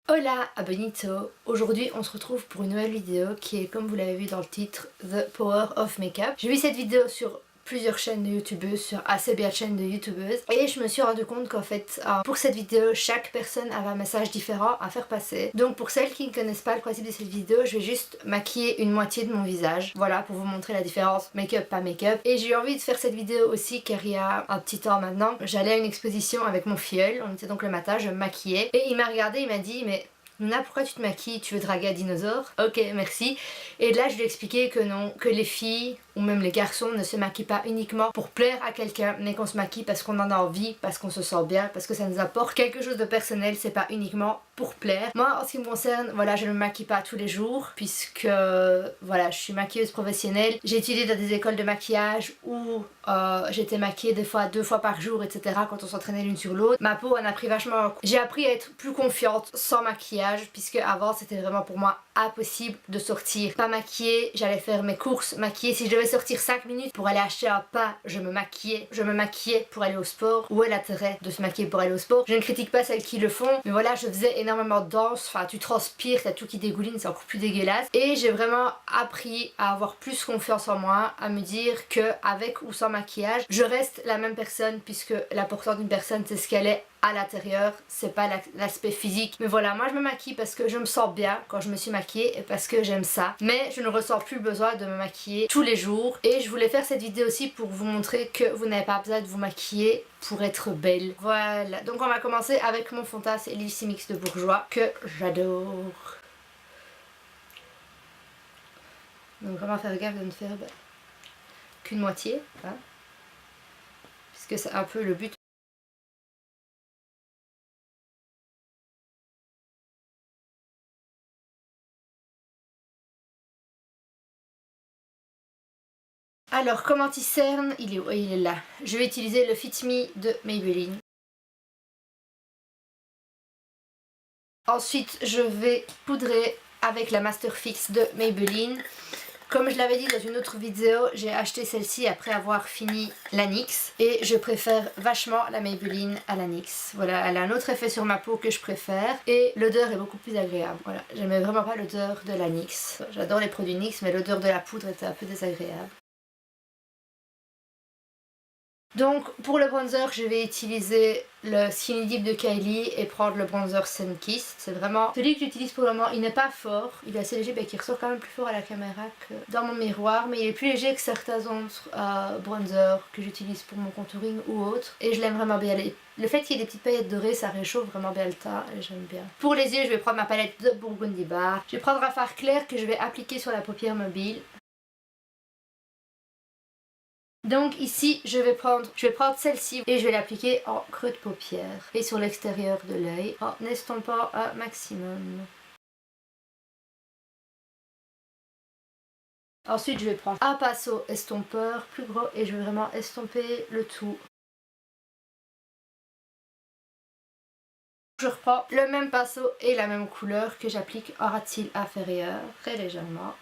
Hola, abonito! Aujourd'hui on se retrouve pour une nouvelle vidéo qui est, comme vous l'avez vu dans le titre, The Power of Makeup. J'ai vu cette vidéo sur plusieurs chaînes de youtubeuses, sur assez bien de chaînes de youtubeuses, et je me suis rendu compte qu'en fait pour cette vidéo chaque personne avait un message différent à faire passer. Donc pour celles qui ne connaissent pas le principe de cette vidéo, je vais juste maquiller une moitié de mon visage, voilà, pour vous montrer la différence make-up pas make-up. Et j'ai eu envie de faire cette vidéo aussi car il y a un petit temps maintenant j'allais à une exposition avec mon filleul, on était donc le matin, je me maquillais et il m'a regardé, il m'a dit mais Luna, pourquoi tu te maquilles? Tu veux draguer un dinosaure? Ok, merci. Et là, je lui ai expliqué que non, que les filles ou même les garçons ne se maquillent pas uniquement pour plaire à quelqu'un, mais qu'on se maquille parce qu'on en a envie, parce qu'on se sent bien, parce que ça nous apporte quelque chose de personnel, c'est pas uniquement pour plaire. Moi, en ce qui me concerne, voilà, je ne me maquille pas tous les jours, puisque voilà, je suis maquilleuse professionnelle. J'ai étudié dans des écoles de maquillage où j'étais maquillée des fois 2 fois par jour, etc. quand on s'entraînait l'une sur l'autre. Ma peau en a pris vachement un coup. J'ai appris à être plus confiante sans maquillage, puisque avant c'était vraiment pour moi impossible de sortir pas maquillée. J'allais faire mes courses maquillée. Si je devais sortir 5 minutes pour aller acheter un pain, je me maquillais. Je me maquillais pour aller au sport. Où est l'intérêt de se maquiller pour aller au sport? Je ne critique pas celles qui le font, mais voilà, je faisais énormément de danse. Enfin, tu transpires, t'as tout qui dégouline, c'est encore plus dégueulasse. Et j'ai vraiment appris à avoir plus confiance en moi, à me dire que avec ou sans maquillage, je reste la même personne, puisque l'important d'une personne c'est ce qu'elle est à l'intérieur, c'est pas l'aspect physique. Mais voilà, moi je me maquille parce que je me sens bien quand je me suis maquillée et parce que j'aime ça. Mais je ne ressens plus besoin de me maquiller tous les jours. Et je voulais faire cette vidéo aussi pour vous montrer que vous n'avez pas besoin de vous maquiller pour être belle. Voilà, donc on va commencer avec mon fond de teint, c'est l'Ici Mix de Bourjois que j'adore. Donc vraiment faire gaffe de ne faire qu'une moitié, hein, puisque c'est un peu le but. Alors, comme anti-cerne, il est où? Il est là. Je vais utiliser le Fit Me de Maybelline. Ensuite, je vais poudrer avec la Master Fix de Maybelline. Comme je l'avais dit dans une autre vidéo, j'ai acheté celle-ci après avoir fini la NYX. Et je préfère vachement la Maybelline à la NYX. Voilà, elle a un autre effet sur ma peau que je préfère. Et l'odeur est beaucoup plus agréable. Voilà, j'aimais vraiment pas l'odeur de la NYX. J'adore les produits NYX, mais l'odeur de la poudre était un peu désagréable. Donc pour le bronzer, je vais utiliser le Skinny Dip de Kylie et prendre le bronzer Sunkissed. C'est vraiment celui que j'utilise pour le moment. Il n'est pas fort, il est assez léger, mais qui ressort quand même plus fort à la caméra que dans mon miroir. Mais il est plus léger que certains autres bronzers que j'utilise pour mon contouring ou autre. Et je l'aime vraiment bien. Le fait qu'il y ait des petites paillettes dorées, ça réchauffe vraiment bien le teint et j'aime bien. Pour les yeux, je vais prendre ma palette de Burgundy Bar. Je vais prendre un fard clair que je vais appliquer sur la paupière mobile. Donc ici je vais prendre celle-ci et je vais l'appliquer en creux de paupière et sur l'extérieur de l'œil en estompant un maximum. Ensuite je vais prendre un pinceau estompeur plus gros et je vais vraiment estomper le tout. Je reprends le même pinceau et la même couleur que j'applique en ras de cils inférieur très légèrement.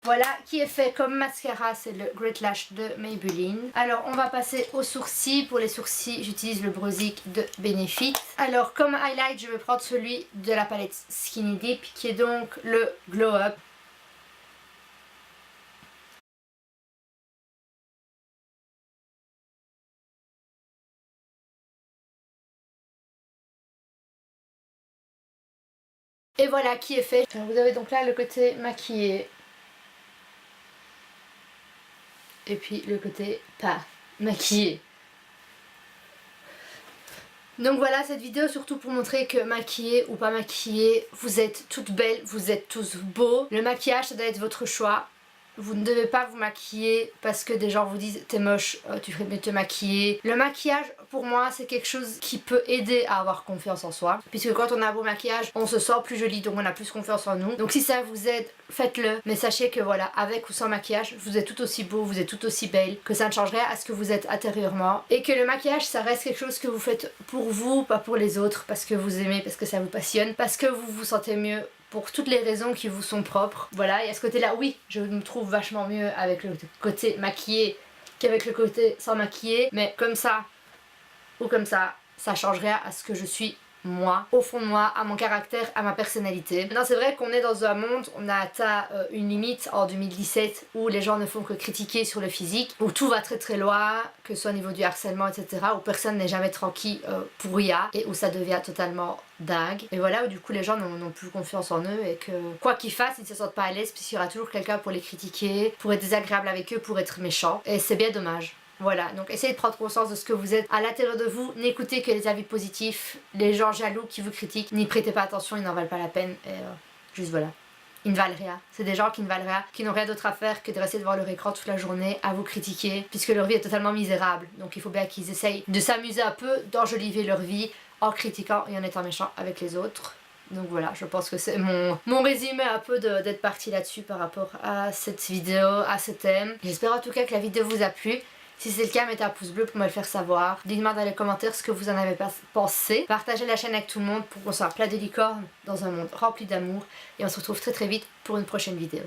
Voilà, qui est fait comme mascara, c'est le Great Lash de Maybelline. Alors on va passer aux sourcils. Pour les sourcils, j'utilise le Brow-Zic de Benefit. Alors comme highlight, je vais prendre celui de la palette Skinny Dip, qui est donc le Glow Up. Et voilà, qui est fait. Vous avez donc là le côté maquillé. Et puis le côté pas maquillé. Donc voilà, cette vidéo surtout pour montrer que maquillé ou pas maquillé, vous êtes toutes belles, vous êtes tous beaux. Le maquillage, ça doit être votre choix. Vous ne devez pas vous maquiller parce que des gens vous disent t'es moche, tu ferais mieux te maquiller. Le maquillage pour moi c'est quelque chose qui peut aider à avoir confiance en soi, puisque quand on a un beau maquillage on se sent plus joli, donc on a plus confiance en nous. Donc si ça vous aide, faites-le, mais sachez que voilà, avec ou sans maquillage vous êtes tout aussi beau, vous êtes tout aussi belle, que ça ne change rien à ce que vous êtes intérieurement, et que le maquillage ça reste quelque chose que vous faites pour vous, pas pour les autres, parce que vous aimez, parce que ça vous passionne, parce que vous vous sentez mieux, pour toutes les raisons qui vous sont propres. Voilà, et à ce côté là, oui, je me trouve vachement mieux avec le côté maquillé qu'avec le côté sans maquiller, mais comme ça, ou comme ça change rien à ce que je suis moi, au fond de moi, à mon caractère, à ma personnalité. Non, c'est vrai qu'on est dans un monde, on a atteint une limite en 2017 où les gens ne font que critiquer sur le physique, où tout va très très loin, que ce soit au niveau du harcèlement, etc., où personne n'est jamais tranquille pour rien, et où ça devient totalement dingue. Et voilà, où du coup les gens n'ont plus confiance en eux, et que quoi qu'ils fassent, ils ne se sentent pas à l'aise, puisqu'il y aura toujours quelqu'un pour les critiquer, pour être désagréable avec eux, pour être méchant. Et c'est bien dommage. Voilà, donc essayez de prendre conscience de ce que vous êtes à l'intérieur de vous, n'écoutez que les avis positifs, les gens jaloux qui vous critiquent, n'y prêtez pas attention, ils n'en valent pas la peine, et juste voilà. Ils ne valent rien, c'est des gens qui ne valent rien, qui n'ont rien d'autre à faire que de rester devant leur écran toute la journée à vous critiquer, puisque leur vie est totalement misérable, donc il faut bien qu'ils essayent de s'amuser un peu, d'enjoliver leur vie en critiquant et en étant méchants avec les autres. Donc voilà, je pense que c'est mon résumé un peu d'être partie là-dessus par rapport à cette vidéo, à ce thème. J'espère en tout cas que la vidéo vous a plu. Si c'est le cas, mettez un pouce bleu pour me le faire savoir. Dites-moi dans les commentaires ce que vous en avez pensé. Partagez la chaîne avec tout le monde pour qu'on soit plein de licornes dans un monde rempli d'amour. Et on se retrouve très très vite pour une prochaine vidéo.